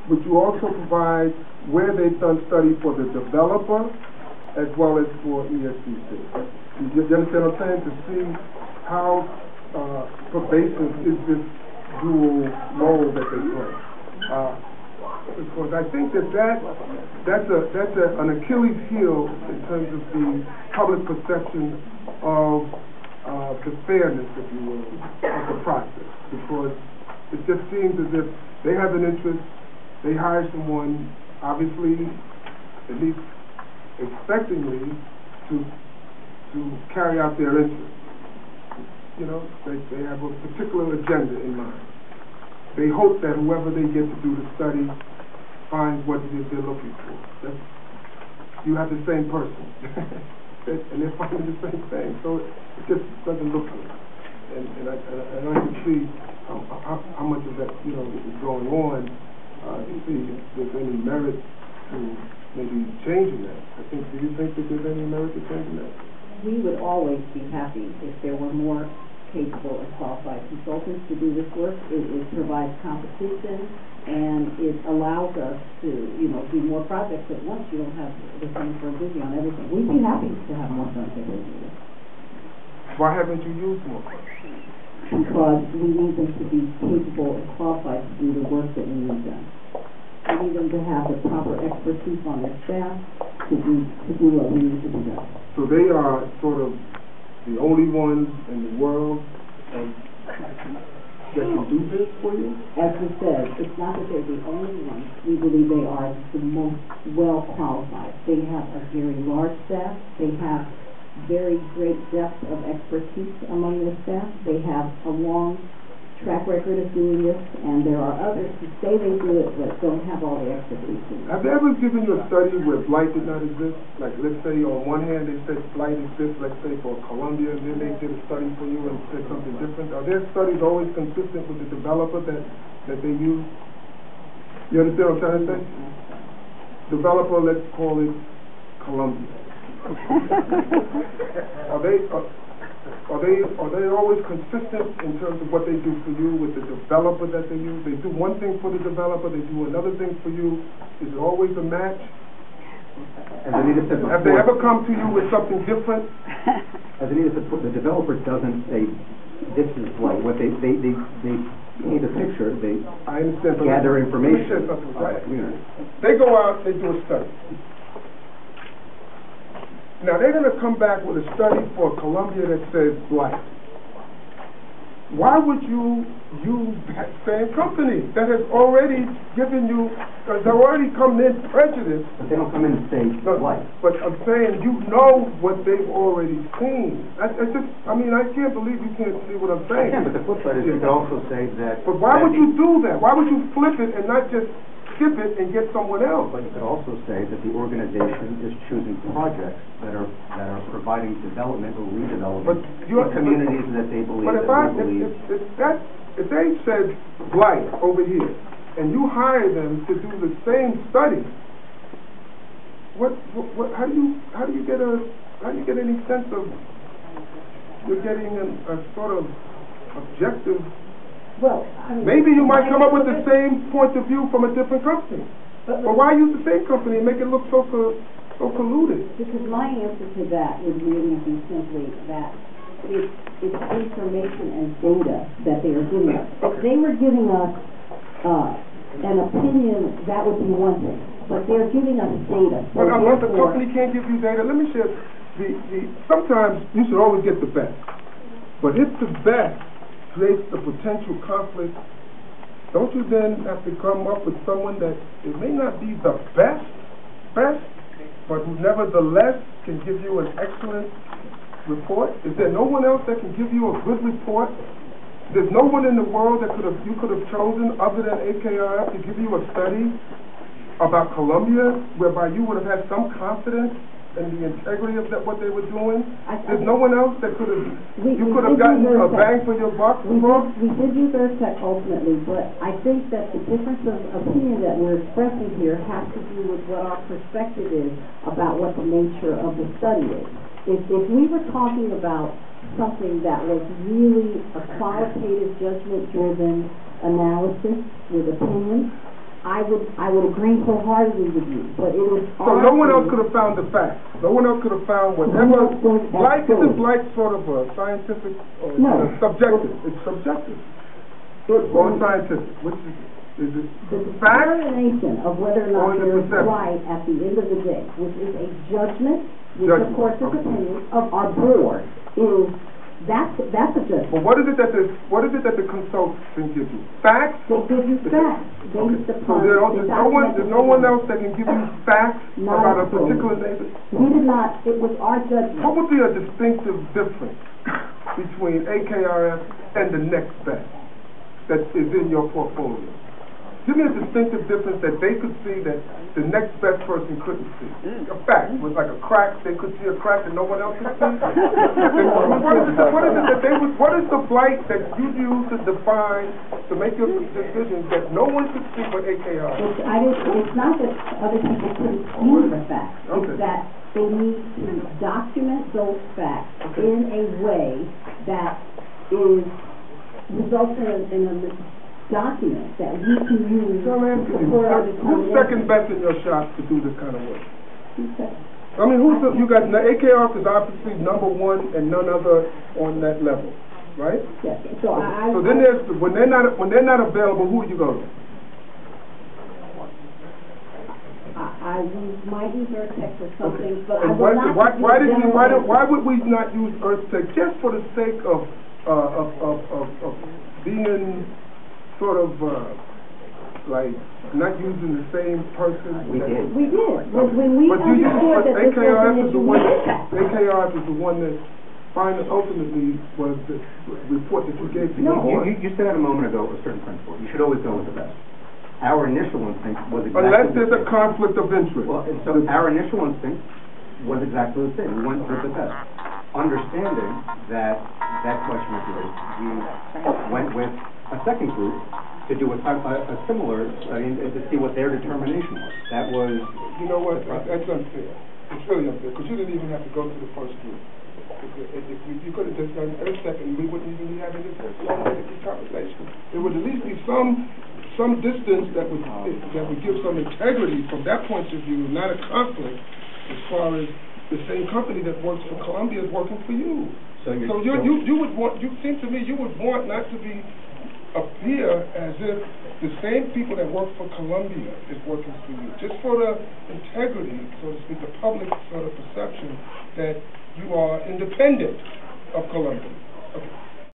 would you also provide where they've done study for the developer as well as for ESDC? You understand what I'm saying? To see how pervasive is this dual role that they play. Because I think that's an Achilles heel in terms of the public perception of the fairness, if you will, of the process. Because it just seems as if they have an interest, they hire someone, obviously, at least expectingly, to carry out their interest. You know, they have a particular agenda in mind. They hope that whoever they get to do the study finds what it is they're looking for. You have the same person, and they're finding the same thing. So it just doesn't look good. And I can see how much of that, you know, is going on. To see if there's any merit to maybe changing that. Do you think that there's any merit to changing that? We would always be happy if there were more capable and qualified consultants to do this work. It provides competition, and it allows us to, you know, do more projects at once. You don't have the same firm busy on everything. We'd be happy to have more firms that do this. Why haven't you used more? Because we need them to be capable and qualified to do the work that we need done. We need them to have the proper expertise on their staff to do what we need to be done. So they are sort of the only ones in the world that can do this for you? As we said, it's not that they're the only ones. We believe they are the most well qualified. They have a very large staff. They have very great depth of expertise among their staff. They have a long track record of doing this, and there are others who say they do it but don't have all the expertise. Have they ever given you a study where blight did not exist? Like, let's say on one hand they said blight exists, let's say for Columbia, and then they did a study for you and said something different. Are their studies always consistent with the developer that they use? You understand what I'm trying to say? Developer, let's call it Columbia. Are they always consistent in terms of what they do for you with the developer that they use? They do one thing for the developer, they do another thing for you. Is it always a match? Have they ever come to you with something different? As Anita said, the developer doesn't say this is what they paint a picture. I understand. Gather information. Right. They go out, they do a study. Now, they're going to come back with a study for Columbia that says blight. Why would you use that same company that has already given you, has already come in prejudice? But they don't come in and say blight. But I'm saying you know what they've already seen. I can't believe you can't see what I'm saying. I can, but the flip side is you could also say that... But why would you do that? Why would you flip it and not just skip it and get someone else? But you could also say that the organization is choosing projects that are providing development or redevelopment in communities that they believe. But if they said blight over here, and you hire them to do the same study, how do you get any sense of you're getting a sort of objective? Well, maybe you might come up with the same point of view from a different company. But why use the same company and make it look so colluded? Because my answer to that would really be simply that it's information and data that they are giving us. If they were giving us an opinion, that would be one thing. But they're giving us data. So but the company can't give you data. Let me share. Sometimes you should always get the best. But if the best creates the potential conflict, don't you then have to come up with someone that it may not be the best, but who nevertheless can give you an excellent report? Is there no one else that can give you a good report? There's no one in the world that you could have chosen other than AKRF to give you a study about Columbia, whereby you would have had some confidence and the integrity of what they were doing? There's no one else that could have, you could have gotten a bang for your buck from? We did use ERSEC ultimately, but I think that the difference of opinion that we're expressing here has to do with what our perspective is about what the nature of the study is. If we were talking about something that was really a qualitative, judgment-driven analysis with opinion, I would agree wholeheartedly with you, but it was So no one else could have found the facts. No one else could have found whatever. Blight isn't blight sort of a scientific or subjective. It's subjective. Or scientific. Which is it? The fact? determination of whether or not there is blight at the end of the day, which is a judgment, which of course is opinion of our board, is that's a judgment. But what is it that the consultant gives you? Facts? They give you facts based upon there's no one else that can give you facts about a particular neighbor? We did not. It was our judgment. What would be a distinctive difference between AKRF and the next best that is in your portfolio? Give me a distinctive difference that they could see that the next best person couldn't see. A fact was like a crack. They could see a crack that no one else could see. What is the blight that you use to define, to make your decisions that no one could see but AKR? It's not that other people couldn't see the facts. It's that they need to document those facts in a way that results in a document that we can use for our determination. Who's second best in your shop to do this kind of work? I mean, you got AKRF is obviously number one and none other on that level, right? Yes. So then there's when they're not available, who do you go to? We might use EarthTech for something, but why would we not use EarthTech just for the sake of being sort of like not using the same person? We did. When we understood that this was an issue, we did that. AKRF is the one that ultimately was the report that you gave to your board. You said a moment ago a certain principle. You should always go with the best. Our initial instinct was exactly unless there's a conflict of interest. Well, and so our initial instinct was exactly the same. We went with the best. Understanding that question was raised, we went with a second group to do a similar study to see what their determination was. That was... You know what? That's unfair. It's really unfair, because you didn't even have to go to the first group. If you could have just done EarthTech, and we wouldn't even be having this conversation. There would at least be some distance that would give some integrity from that point of view, not a conflict as far as the same company that works for Columbia is working for you. So you would want, you seem to me you would want not to be appear as if the same people that work for Columbia is working for you, just for the integrity, so to speak, the public sort of perception that you are independent of Columbia. Okay.